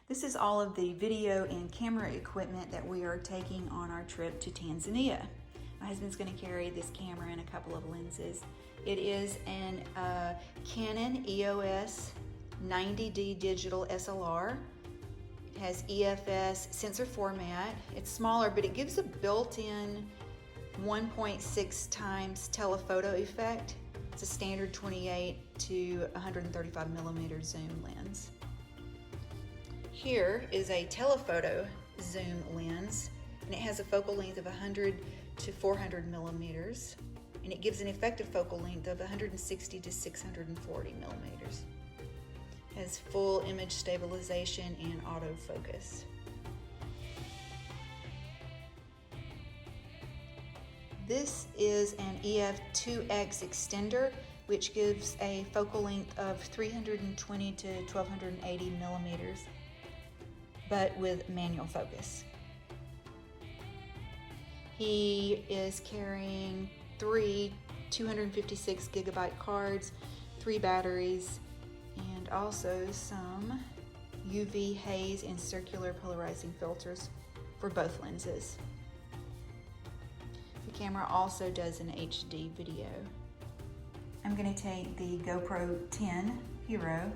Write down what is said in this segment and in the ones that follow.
This is all of the video and camera equipment that we are taking on our trip to Tanzania. My husband's going to carry this camera and a couple of lenses. It is an Canon EOS 90D digital SLR. It has EFS sensor format. It's smaller, but it gives a built-in 1.6 times telephoto effect. It's a standard 28 to 135 millimeter zoom lens. Here is a telephoto zoom lens, and it has a focal length of 100 to 400 millimeters, and it gives an effective focal length of 160 to 640 millimeters. It has full image stabilization and autofocus. This is an EF2X extender, which gives a focal length of 320 to 1280 millimeters, but with manual focus. He is carrying 3 256 gigabyte cards, 3 batteries, and also some UV haze and circular polarizing filters for both lenses. The camera also does an HD video. I'm going to take the GoPro 10 Hero,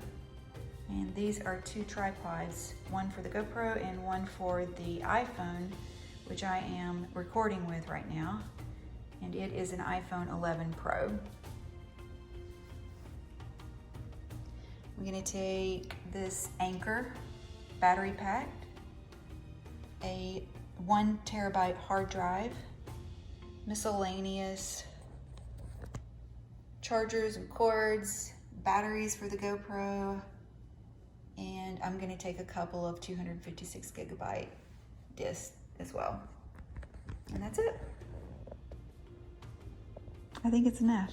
and these are 2 tripods, one for the GoPro and one for the iPhone, which I am recording with right now, and it is an iPhone 11 Pro. I'm going to take this Anchor battery pack, a 1 terabyte hard drive, miscellaneous chargers and cords, batteries for the GoPro, and I'm going to take a couple of 256 gigabyte discs as well. And that's it. I think it's enough.